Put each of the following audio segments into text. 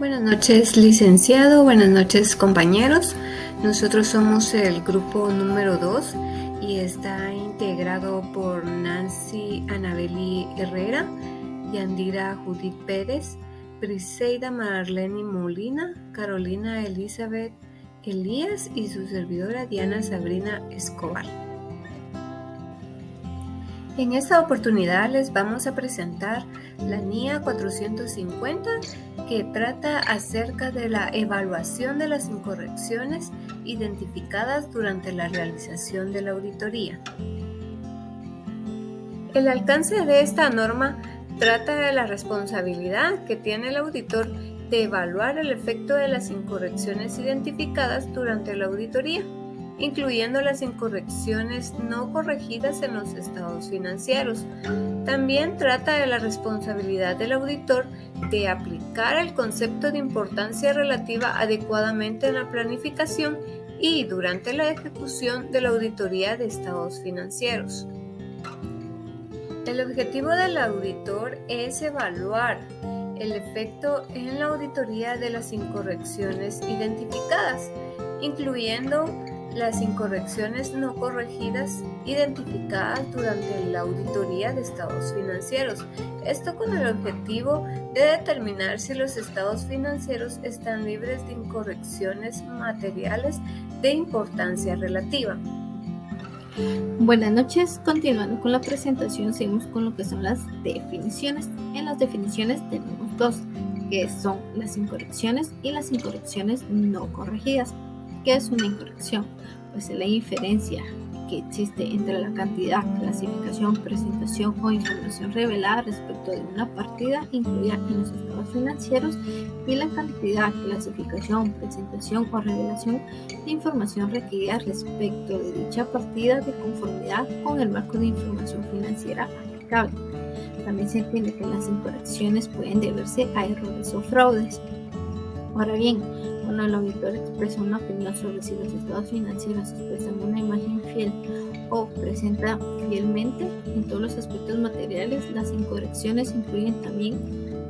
Buenas noches, licenciado. Buenas noches, compañeros. Nosotros somos el grupo número 2 y está integrado por Nancy Anabeli Herrera, Yandira Judith Pérez, Briseida Marlene Molina, Carolina Elizabeth Elías y su servidora Diana Sabrina Escobar. En esta oportunidad les vamos a presentar la NIA 450, que trata acerca de la evaluación de las incorrecciones identificadas durante la realización de la auditoría. El alcance de esta norma trata de la responsabilidad que tiene el auditor de evaluar el efecto de las incorrecciones identificadas durante la auditoría, incluyendo las incorrecciones no corregidas en los estados financieros. También trata de la responsabilidad del auditor de aplicar el concepto de importancia relativa adecuadamente en la planificación y durante la ejecución de la auditoría de estados financieros. El objetivo del auditor es evaluar el efecto en la auditoría de las incorrecciones identificadas, incluyendo las incorrecciones no corregidas identificadas durante la auditoría de estados financieros. Esto con el objetivo de determinar si los estados financieros están libres de incorrecciones materiales de importancia relativa. Buenas noches, continuando con la presentación, seguimos con lo que son las definiciones. En las definiciones tenemos dos, que son las incorrecciones y las incorrecciones no corregidas. ¿Qué es una incorrección? Pues es la diferencia que existe entre la cantidad, clasificación, presentación o información revelada respecto de una partida incluida en los estados financieros y la cantidad, clasificación, presentación o revelación de información requerida respecto de dicha partida de conformidad con el marco de información financiera aplicable. También se entiende que las incorrecciones pueden deberse a errores o fraudes. Ahora bien, cuando el auditor expresa una opinión sobre si los estados financieros expresan una imagen fiel o presenta fielmente en todos los aspectos materiales, las incorrecciones incluyen también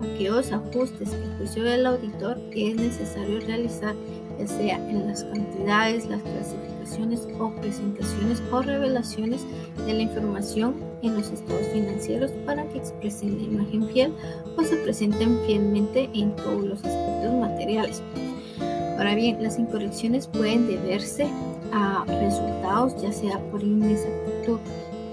aquellos ajustes que el juicio del auditor es necesario realizar, ya sea en las cantidades, las clasificaciones o presentaciones o revelaciones de la información en los estados financieros para que expresen la imagen fiel o se presenten fielmente en todos los aspectos materiales. Ahora bien, las incorrecciones pueden deberse a resultados, ya sea por inexactitud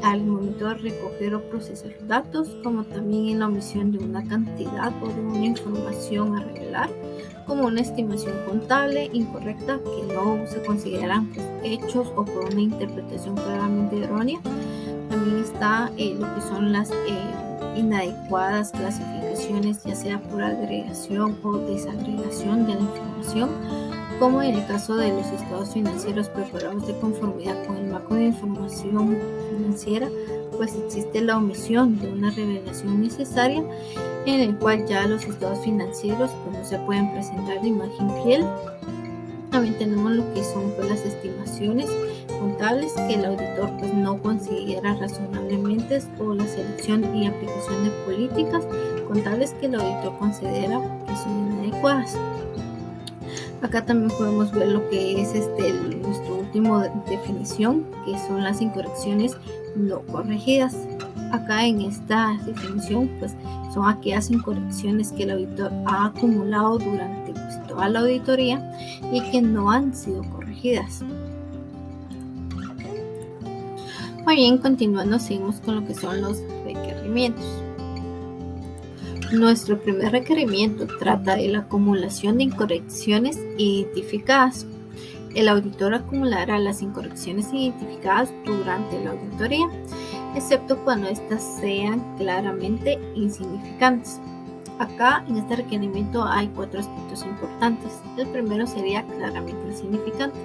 al momento de recoger o procesar datos, como también en la omisión de una cantidad o de una información a revelar, como una estimación contable incorrecta que no se consideran hechos o por una interpretación claramente errónea. También está lo que son las inadecuadas clasificaciones, ya sea por agregación o desagregación de la información, como en el caso de los estados financieros preparados de conformidad con el marco de información financiera, pues existe la omisión de una revelación necesaria en el cual ya los estados financieros pues no se pueden presentar de imagen fiel. También tenemos lo que son pues las estimaciones contables que el auditor pues no considera razonablemente, o la selección y aplicación de políticas contables que el auditor considera que son inadecuadas. Acá también podemos ver lo que es nuestro último definición, que son las incorrecciones no corregidas. Acá en esta definición pues son aquellas incorrecciones que el auditor ha acumulado durante toda la auditoría y que no han sido corregidas. Muy bien, continuando, seguimos con lo que son los requerimientos. Nuestro primer requerimiento trata de la acumulación de incorrecciones identificadas. El auditor acumulará las incorrecciones identificadas durante la auditoría, excepto cuando éstas sean claramente insignificantes. Acá en este requerimiento hay 4 aspectos importantes. El primero sería claramente insignificante,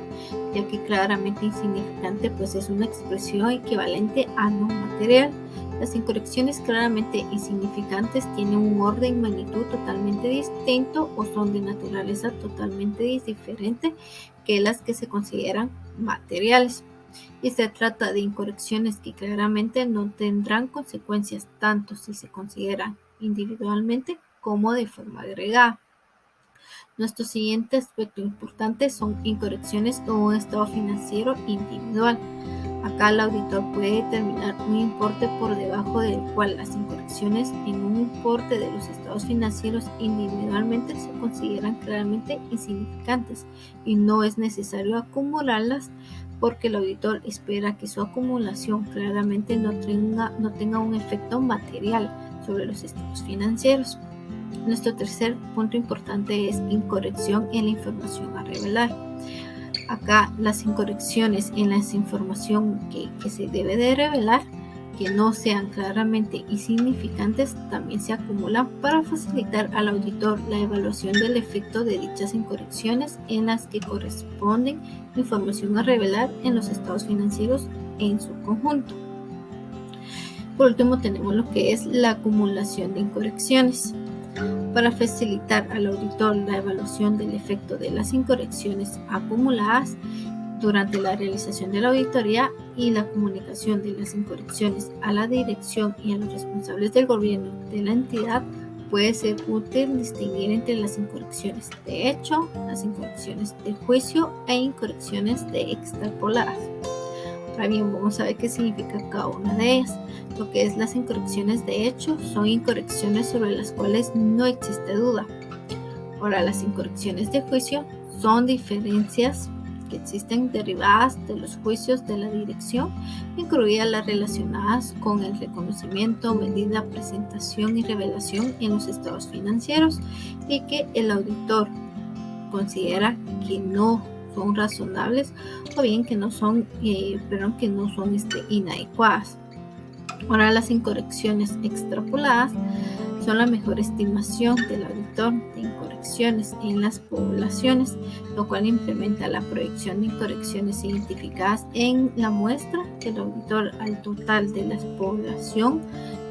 ya que claramente insignificante pues es una expresión equivalente a no material. Las incorrecciones claramente insignificantes tienen un orden y magnitud totalmente distinto o son de naturaleza totalmente diferente que las que se consideran materiales. Y se trata de incorrecciones que claramente no tendrán consecuencias tanto si se consideran individualmente como de forma agregada. Nuestro siguiente aspecto importante son incorrecciones o un estado financiero individual. Acá el auditor puede determinar un importe por debajo del cual las incorrecciones en un importe de los estados financieros individualmente se consideran claramente insignificantes y no es necesario acumularlas porque el auditor espera que su acumulación claramente no tenga un efecto material sobre los estados financieros. Nuestro tercer punto importante es incorrección en la información a revelar. Acá las incorrecciones en la información que se debe de revelar, que no sean claramente insignificantes, también se acumulan para facilitar al auditor la evaluación del efecto de dichas incorrecciones en las que corresponden información a revelar en los estados financieros en su conjunto. Por último tenemos lo que es la acumulación de incorrecciones. Para facilitar al auditor la evaluación del efecto de las incorrecciones acumuladas durante la realización de la auditoría y la comunicación de las incorrecciones a la dirección y a los responsables del gobierno de la entidad, puede ser útil distinguir entre las incorrecciones de hecho, las incorrecciones de juicio e incorrecciones de extrapoladas. Ahora bien, vamos a ver qué significa cada una de ellas. Lo que es las incorrecciones de hecho son incorrecciones sobre las cuales no existe duda. Ahora, las incorrecciones de juicio son diferencias que existen derivadas de los juicios de la dirección, incluidas las relacionadas con el reconocimiento, medida, presentación y revelación en los estados financieros y que el auditor considera que no son razonables o bien que no son inadecuadas. Ahora, las incorrecciones extrapoladas son la mejor estimación del auditor de incorrecciones en las poblaciones, lo cual implementa la proyección de incorrecciones identificadas en la muestra del auditor al total de la población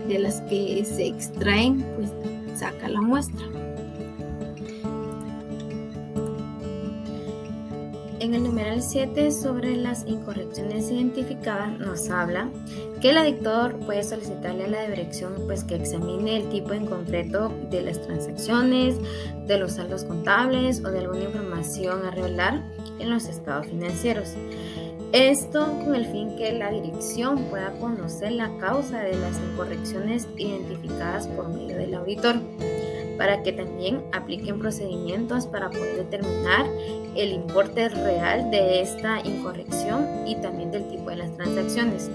de las que se extraen, pues saca la muestra. En el numeral 7 sobre las incorrecciones identificadas nos habla que el auditor puede solicitarle a la dirección pues, que examine el tipo en concreto de las transacciones, de los saldos contables o de alguna información a revelar en los estados financieros. Esto con el fin que la dirección pueda conocer la causa de las incorrecciones identificadas por medio del auditor, para que también apliquen procedimientos para poder determinar el importe real de esta incorrección y también del tipo de las transacciones,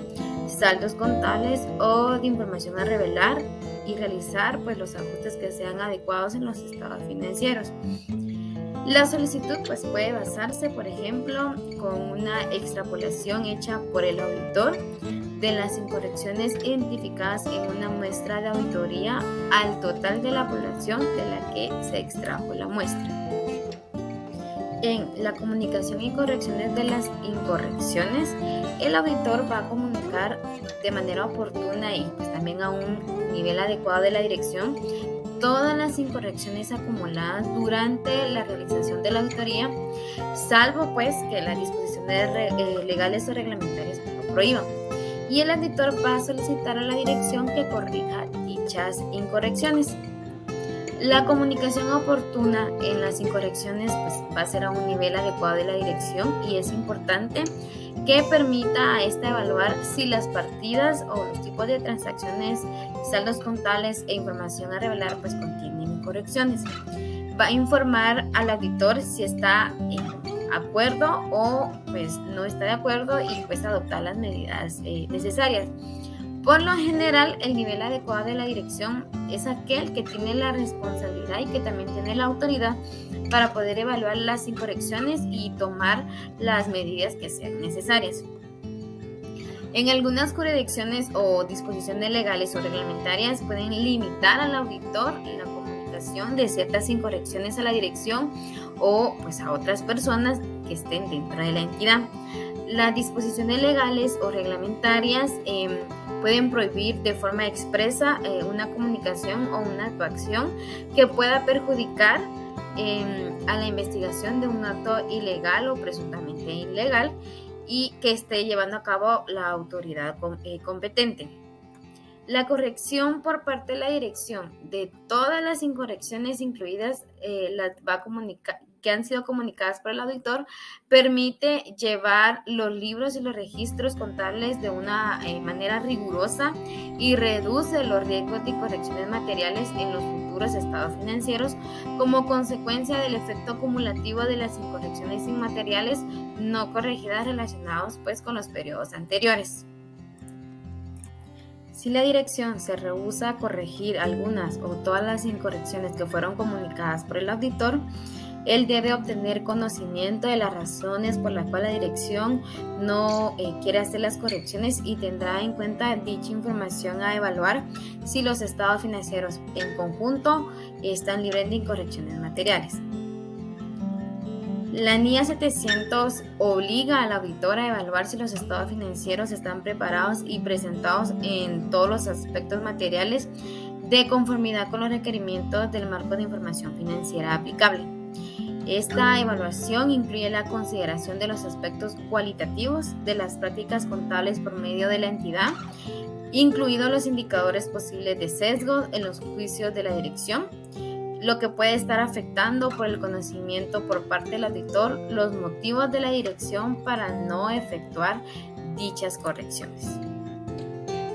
saldos contables o de información a revelar y realizar pues, los ajustes que sean adecuados en los estados financieros. La solicitud pues, puede basarse, por ejemplo, con una extrapolación hecha por el auditor de las incorrecciones identificadas en una muestra de auditoría al total de la población de la que se extrajo la muestra. En la comunicación y correcciones de las incorrecciones, el auditor va a comunicar de manera oportuna y pues, también a un nivel adecuado de la dirección todas las incorrecciones acumuladas durante la realización de la auditoría, salvo pues que las disposiciones legales o reglamentarias lo prohíban. Y el auditor va a solicitar a la dirección que corrija dichas incorrecciones. La comunicación oportuna en las incorrecciones pues, va a ser a un nivel adecuado de la dirección y es importante que permita a esta evaluar si las partidas o los tipos de transacciones, saldos contables e información a revelar pues contienen incorrecciones. Va a informar al auditor si está en acuerdo o pues no está de acuerdo y pues adoptar las medidas necesarias. Por lo general, el nivel adecuado de la dirección es aquel que tiene la responsabilidad y que también tiene la autoridad para poder evaluar las incorrecciones y tomar las medidas que sean necesarias. En algunas jurisdicciones o disposiciones legales o reglamentarias pueden limitar al auditor la comunicación de ciertas incorrecciones a la dirección o pues a otras personas que estén dentro de la entidad. Las disposiciones legales o reglamentarias pueden prohibir de forma expresa una comunicación o una actuación que pueda perjudicar a la investigación de un acto ilegal o presuntamente ilegal y que esté llevando a cabo la autoridad competente. La corrección por parte de la dirección de todas las incorrecciones incluidas las va a comunicar, que han sido comunicadas por el auditor, permite llevar los libros y los registros contables de una manera rigurosa y reduce los riesgos de incorrecciones materiales en los futuros estados financieros como consecuencia del efecto acumulativo de las incorrecciones inmateriales no corregidas relacionados pues con los periodos anteriores. Si la dirección se rehúsa a corregir algunas o todas las incorrecciones que fueron comunicadas por el auditor, él debe obtener conocimiento de las razones por las cuales la dirección no quiere hacer las correcciones y tendrá en cuenta dicha información a evaluar si los estados financieros en conjunto están libres de incorrecciones materiales. La NIA 700 obliga al auditor a evaluar si los estados financieros están preparados y presentados en todos los aspectos materiales de conformidad con los requerimientos del marco de información financiera aplicable. Esta evaluación incluye la consideración de los aspectos cualitativos de las prácticas contables por medio de la entidad, incluidos los indicadores posibles de sesgo en los juicios de la dirección, lo que puede estar afectando por el conocimiento por parte del auditor los motivos de la dirección para no efectuar dichas correcciones.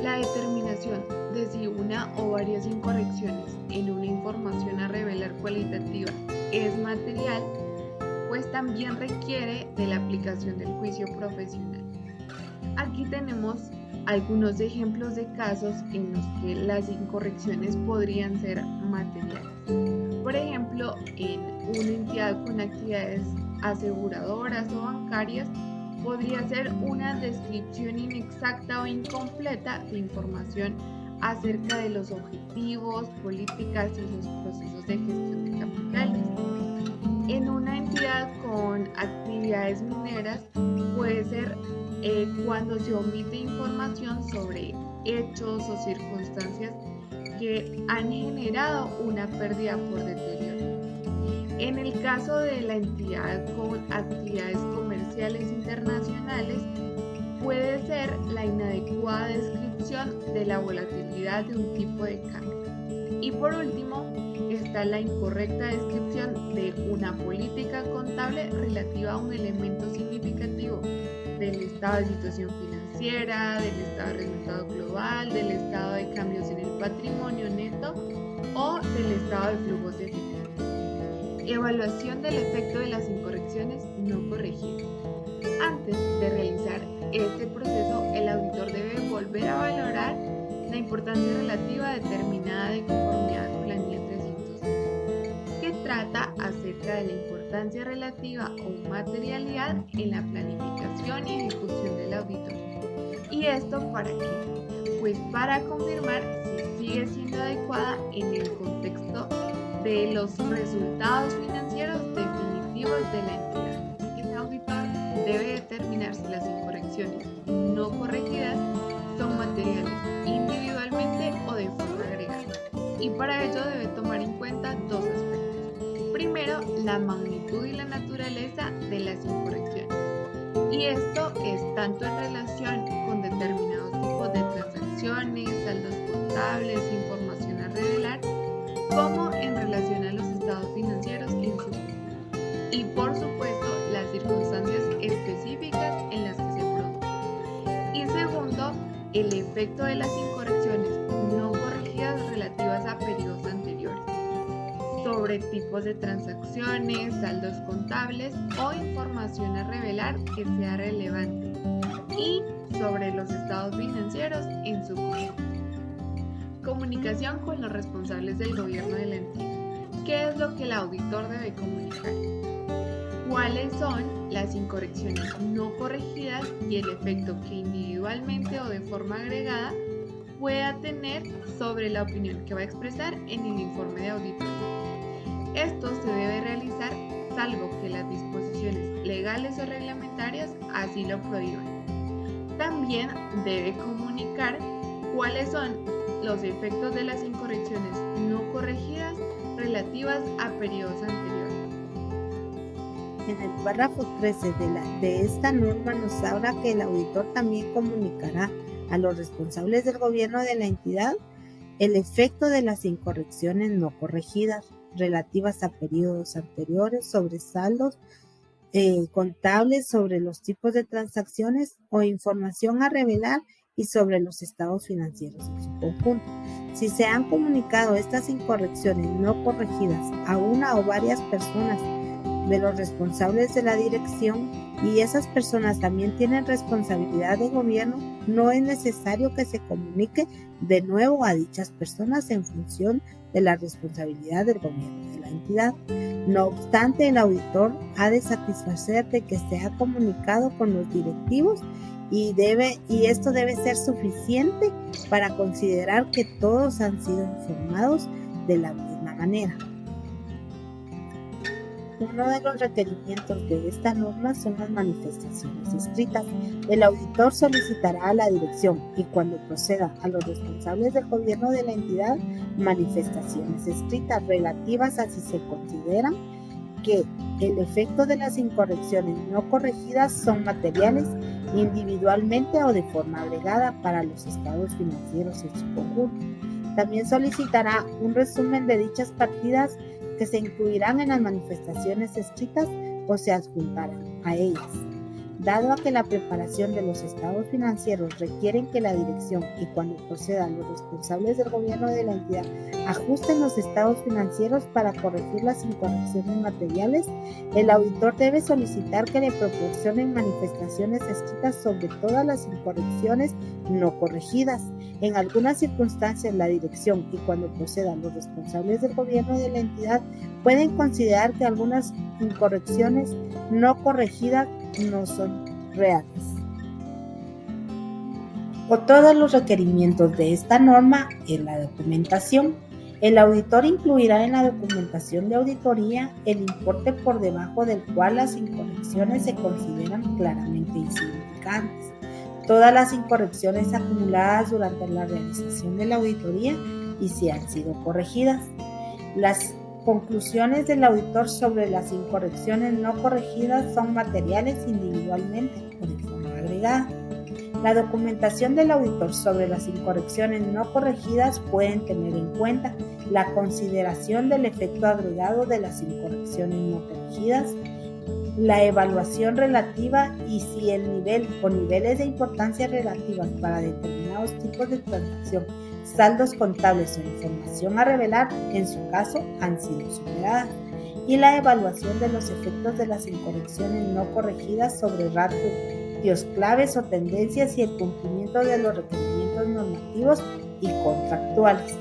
La determinación de si una o varias incorrecciones en una información a revelar cualitativa es material, pues también requiere de la aplicación del juicio profesional. Aquí tenemos algunos ejemplos de casos en los que las incorrecciones podrían ser materiales. Por ejemplo, en una entidad con actividades aseguradoras o bancarias, podría ser una descripción inexacta o incompleta de información acerca de los objetivos, políticas y los procesos de gestión de capitales. En una entidad con actividades mineras puede ser cuando se omite información sobre hechos o circunstancias que han generado una pérdida por deterioro. En el caso de la entidad con actividades comerciales internacionales, puede ser la inadecuada descripción de la volatilidad de un tipo de cambio. Y por último, está la incorrecta descripción de una política contable relativa a un elemento significativo del estado de situación financiera, del estado de resultado global, del estado de cambios en el patrimonio neto o del estado de flujos de efectivo. Evaluación del efecto de las incorrecciones no corregidas. Antes de realizar este proceso, el auditor debe volver a valorar la importancia relativa determinada de conformidad con la NIA 300, que trata acerca de la importancia relativa o materialidad en la planificación y ejecución del auditor. ¿Y esto para qué? Pues para confirmar si sigue siendo adecuada en el contexto de los resultados financieros definitivos de la entidad. El auditor debe determinar si las incorrecciones no corregidas son materiales individualmente o de forma agregada. Y para ello debe tomar en cuenta dos aspectos. Primero, la magnitud y la naturaleza de las incorrecciones. Y esto es tanto en relación con determinados tipos de transacciones, saldos contables, información a revelar, como en relación a los estados financieros en su conjunto. Y por supuesto, las circunstancias específicas en las que se produce. Y segundo, el efecto de las incorrecciones no corregidas relativas a periodos anteriores, sobre tipos de transacciones, saldos contables o información a revelar que sea relevante, y sobre los estados financieros en su conjunto. Comunicación con los responsables del gobierno de la entidad. ¿Qué es lo que el auditor debe comunicar? ¿Cuáles son las incorrecciones no corregidas y el efecto que individualmente o de forma agregada pueda tener sobre la opinión que va a expresar en el informe de auditoría? Esto se debe realizar salvo que las disposiciones legales o reglamentarias así lo prohíban. También debe comunicar cuáles son los efectos de las incorrecciones no corregidas relativas a periodos anteriores. En el párrafo 13 de esta norma nos habla que el auditor también comunicará a los responsables del gobierno de la entidad el efecto de las incorrecciones no corregidas relativas a periodos anteriores sobre saldos contables, sobre los tipos de transacciones o información a revelar y sobre los estados financieros en su conjunto. Si se han comunicado estas incorrecciones no corregidas a una o varias personas de los responsables de la dirección y esas personas también tienen responsabilidad de gobierno, no es necesario que se comunique de nuevo a dichas personas en función de la responsabilidad del gobierno de la entidad. No obstante, el auditor ha de satisfacer de que se ha comunicado con los directivos y esto debe ser suficiente para considerar que todos han sido informados de la misma manera. Uno de los requerimientos de esta norma son las manifestaciones escritas. El auditor solicitará a la dirección y cuando proceda a los responsables del gobierno de la entidad manifestaciones escritas relativas a si se consideran que el efecto de las incorrecciones no corregidas son materiales individualmente o de forma agregada para los estados financieros en su conjunto. También solicitará un resumen de dichas partidas que se incluirán en las manifestaciones escritas o se adjuntarán a ellas. Dado a que la preparación de los estados financieros requieren que la dirección y cuando procedan los responsables del gobierno de la entidad ajusten los estados financieros para corregir las incorrecciones materiales, el auditor debe solicitar que le proporcionen manifestaciones escritas sobre todas las incorrecciones no corregidas. En algunas circunstancias, la dirección y cuando procedan los responsables del gobierno de la entidad pueden considerar que algunas incorrecciones no corregidas no son reales. O todos los requerimientos de esta norma en la documentación. El auditor incluirá en la documentación de auditoría el importe por debajo del cual las incorrecciones se consideran claramente insignificantes. Todas las incorrecciones acumuladas durante la realización de la auditoría y si han sido corregidas. Las conclusiones del auditor sobre las incorrecciones no corregidas son materiales individualmente o de forma agregada. La documentación del auditor sobre las incorrecciones no corregidas pueden tener en cuenta la consideración del efecto agregado de las incorrecciones no corregidas, la evaluación relativa y si el nivel o niveles de importancia relativas para determinados tipos de transacción, saldos contables o información a revelar, en su caso, han sido superadas, y la evaluación de los efectos de las incorrecciones no corregidas sobre ratios claves o tendencias y el cumplimiento de los requerimientos normativos y contractuales.